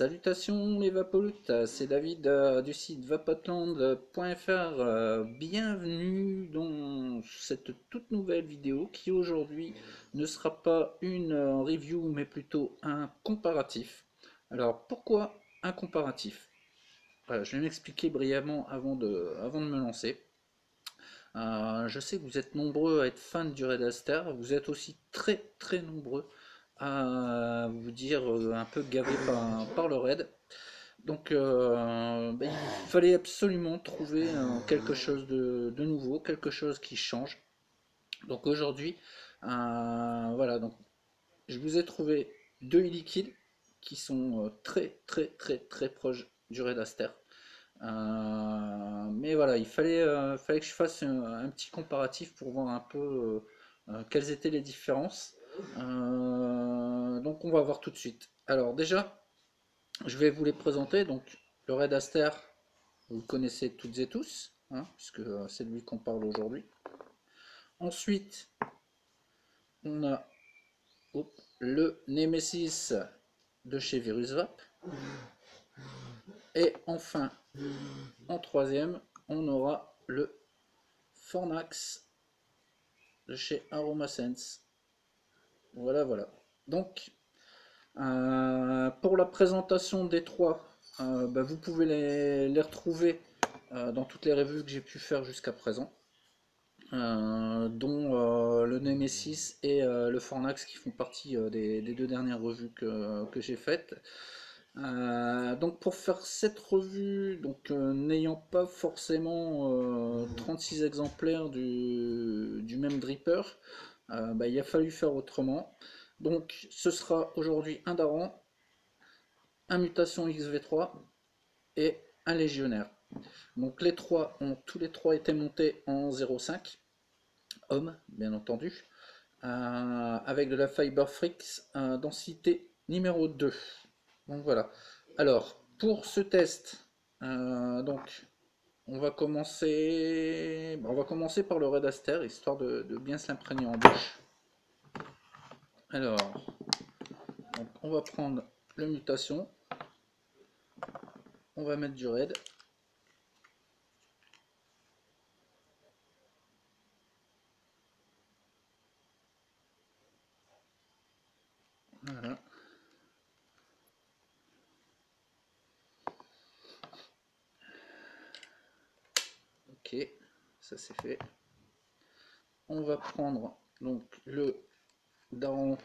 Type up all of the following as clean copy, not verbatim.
Salutations les Vapotes, c'est David du site vapotland.fr. Bienvenue dans cette toute nouvelle vidéo qui aujourd'hui ne sera pas une review mais plutôt un comparatif. Alors pourquoi un comparatif? Je vais m'expliquer brièvement avant de me lancer. Je sais que vous êtes nombreux à être fans du Red Aster, vous êtes aussi très nombreux à vous dire un peu gavé par le Red. Donc il fallait absolument trouver quelque chose de nouveau, quelque chose qui change. Donc aujourd'hui, voilà, donc je vous ai trouvé deux e-liquides qui sont très proches du Red Aster. Mais voilà, fallait que je fasse un petit comparatif pour voir un peu quelles étaient les différences. Donc on va voir tout de suite. Alors déjà, je vais vous les présenter. Donc le Red Aster, vous le connaissez toutes et tous, hein, puisque c'est de lui qu'on parle aujourd'hui. Ensuite, on a le Nemesis de chez VirusVap. Et enfin, en troisième, on aura le Fornax de chez AromaSense. Voilà. Donc, pour la présentation des trois, vous pouvez les retrouver dans toutes les revues que j'ai pu faire jusqu'à présent, dont le Nemesis et le Fornax qui font partie des deux dernières revues que j'ai faites. Donc pour faire cette revue, donc n'ayant pas forcément 36 exemplaires du même dripper, il a fallu faire autrement. Donc ce sera aujourd'hui un Daron, un Mutation XV3 et un Légionnaire. Donc tous les trois été montés en 0,5 homme, bien entendu, avec de la Fiber Frix densité numéro 2. Donc voilà. Alors, pour ce test, donc, on va commencer par le Red Aster, histoire de bien se l'imprégner en bouche. Alors, donc, on va prendre le Mutation, on va mettre du Red. Voilà. Ok, ça c'est fait. On va prendre donc le Daron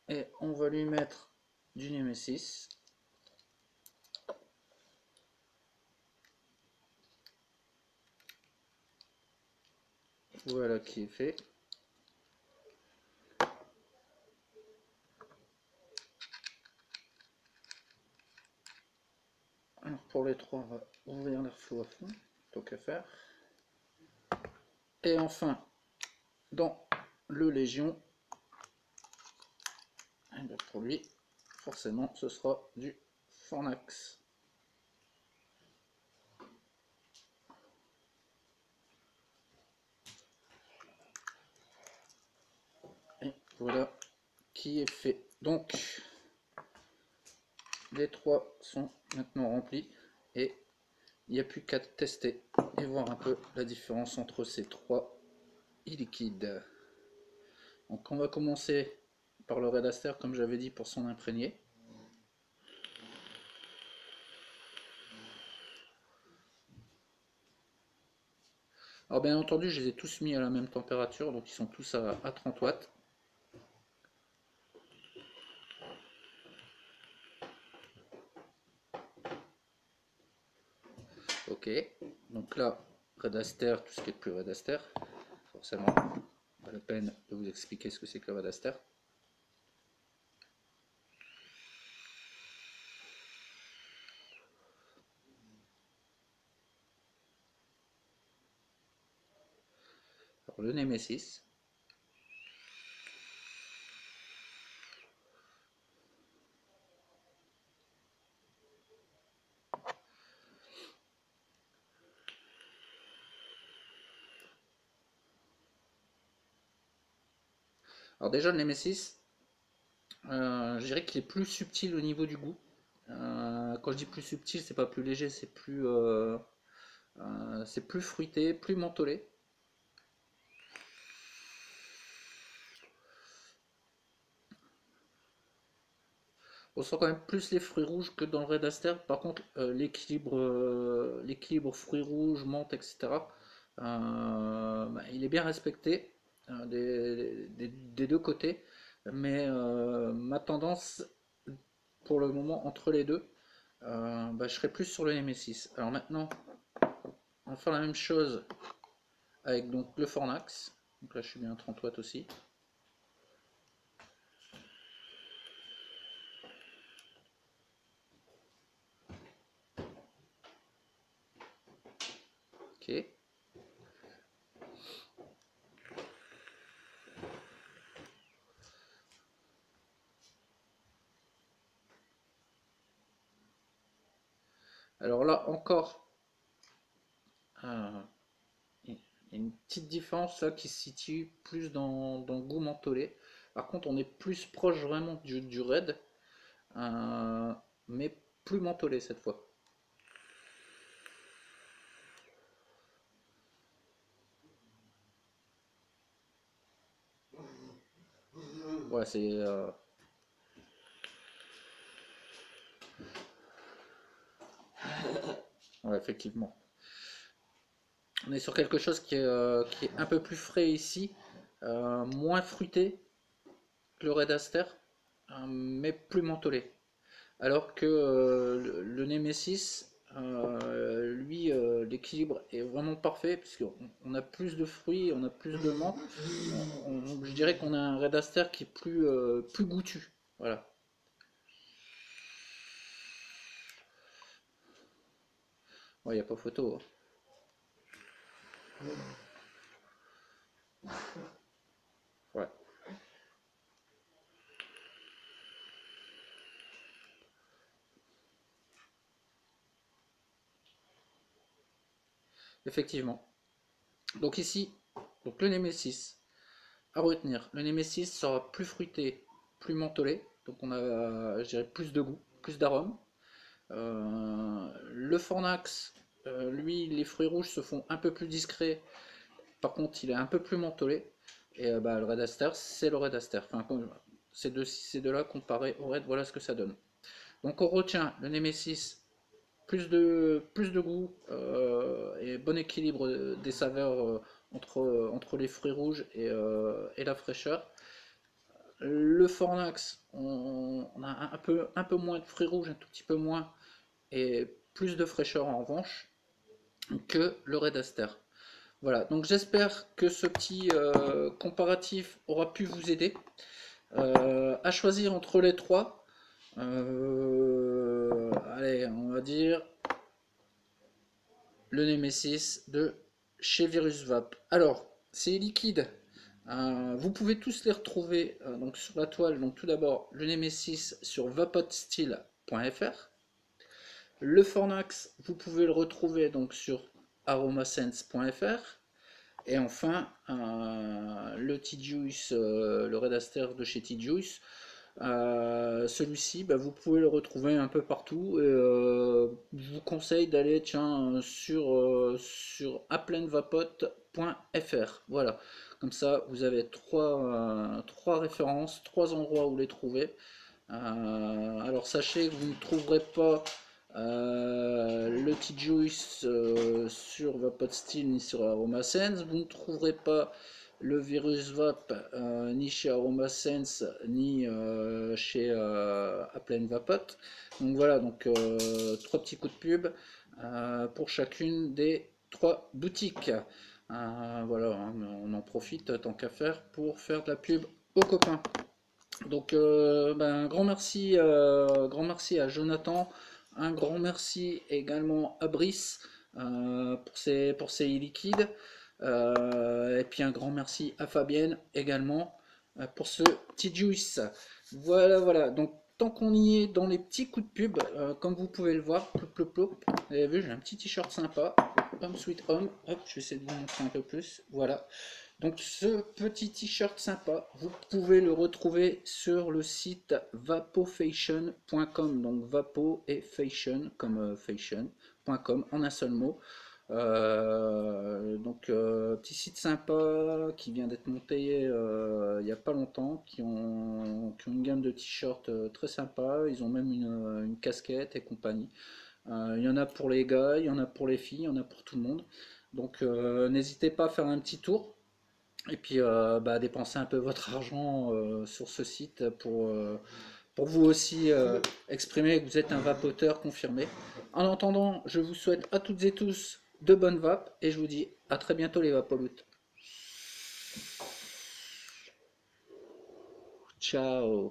et on va lui mettre du Nemesis. Voilà qui est fait. Alors pour les trois, on va ouvrir l'air flou à fond, tant qu'à faire. Et enfin, dans le Légion, pour lui, forcément, ce sera du Fornax. Et voilà qui est fait. Donc, les trois sont maintenant remplis et il n'y a plus qu'à tester et voir un peu la différence entre ces trois e-liquides. Donc, on va commencer par le Red Aster, comme j'avais dit, pour son imprégné. Alors bien entendu, je les ai tous mis à la même température, donc ils sont tous à 30 watts. Ok, donc là, Red Aster, tout ce qui est plus Red Aster, forcément, pas la peine de vous expliquer ce que c'est que le Red Aster. Alors le Nemesis. Alors déjà le Nemesis, Je dirais qu'il est plus subtil au niveau du goût. Quand je dis plus subtil, c'est pas plus léger, c'est plus fruité, plus mentholé. On sent quand même plus les fruits rouges que dans le Red Aster. Par contre, l'équilibre fruits rouges, menthe, etc., bah, il est bien respecté des deux côtés. Mais ma tendance, pour le moment, entre les deux, bah, je serais plus sur le Nemesis. Alors maintenant, on va faire la même chose avec donc le Fornax. Donc là, je suis bien à 30 watts aussi. Ok. Alors là encore, il y a une petite différence là qui se situe plus dans le goût mentholé. Par contre, on est plus proche vraiment du Red, euh, mais plus mentholé cette fois. Ouais, c'est ouais, effectivement. On est sur quelque chose qui est un peu plus frais ici, moins fruité que le Red Aster, mais plus mentholé. Alors que le Nemesis, lui, l'équilibre est vraiment parfait, puisqu'on on a plus de fruits, on a plus de menthe. Je dirais qu'on a un Red Aster qui est plus goûtu. Voilà. Il n'y a pas photo, hein. Ouais. Effectivement. Donc ici, donc le Nemesis, à retenir, le Nemesis sera plus fruité, plus mentholé. Donc on a, je dirais, plus de goût, plus d'arôme. Le Fornax, lui, les fruits rouges se font un peu plus discrets. Par contre, il est un peu plus mentholé. Et bah, le Red Aster, c'est le Red Aster. Enfin, ces deux-là comparés au Red, voilà ce que ça donne. Donc on retient le Nemesis, plus de goût et bon équilibre des saveurs entre les fruits rouges et la fraîcheur. Le Fornax, on a un peu moins de fruits rouges, un tout petit peu moins, et plus de fraîcheur en revanche que le Red Aster. Voilà, donc j'espère que ce petit comparatif aura pu vous aider à choisir entre les trois. Allez, on va dire le Nemesis de chez VirusVap. Alors, c'est liquide. Vous pouvez tous les retrouver donc sur la toile. Donc tout d'abord, le Nemesis sur vapotstyle.fr. Le Fornax, vous pouvez le retrouver donc sur aromasense.fr. Et enfin, le T-Juice, le Red Aster de chez T-Juice, celui-ci, bah, vous pouvez le retrouver un peu partout. Et, je vous conseille d'aller sur applenvapote.fr. Voilà, comme ça vous avez trois références, trois endroits où les trouver. Alors sachez que vous ne trouverez pas le T-Juice sur Vapotstyle ni sur AromaSense. Vous ne trouverez pas le Virus Vap ni chez AromaSense ni chez Applen Vapot. Donc voilà, donc trois petits coups de pub pour chacune des trois boutiques. Voilà, hein, on en profite tant qu'à faire pour faire de la pub aux copains. Donc, ben, grand merci à Jonathan, un grand merci également à Brice pour ses liquides, et puis un grand merci à Fabienne également pour ce petit juice. Voilà, voilà. Donc, tant qu'on y est dans les petits coups de pub, comme vous pouvez le voir, plop, plop, plop, vous avez vu, j'ai un petit t-shirt sympa, Home Sweet Home. Hop, je vais essayer de vous montrer un peu plus. Voilà. Donc ce petit t-shirt sympa, vous pouvez le retrouver sur le site vapofashion.com. Donc vapo et fashion comme fashion.com en un seul mot. Petit site sympa qui vient d'être monté il n'y a pas longtemps, qui ont une gamme de t-shirts très sympa. Ils ont même une casquette et compagnie. Il y en a pour les gars, il y en a pour les filles, il y en a pour tout le monde. Donc n'hésitez pas à faire un petit tour. Et puis dépenser un peu votre argent sur ce site pour vous aussi exprimer que vous êtes un vapoteur confirmé. En attendant, je vous souhaite à toutes et tous de bonnes vapes et je vous dis à très bientôt les vapoloutes. Ciao.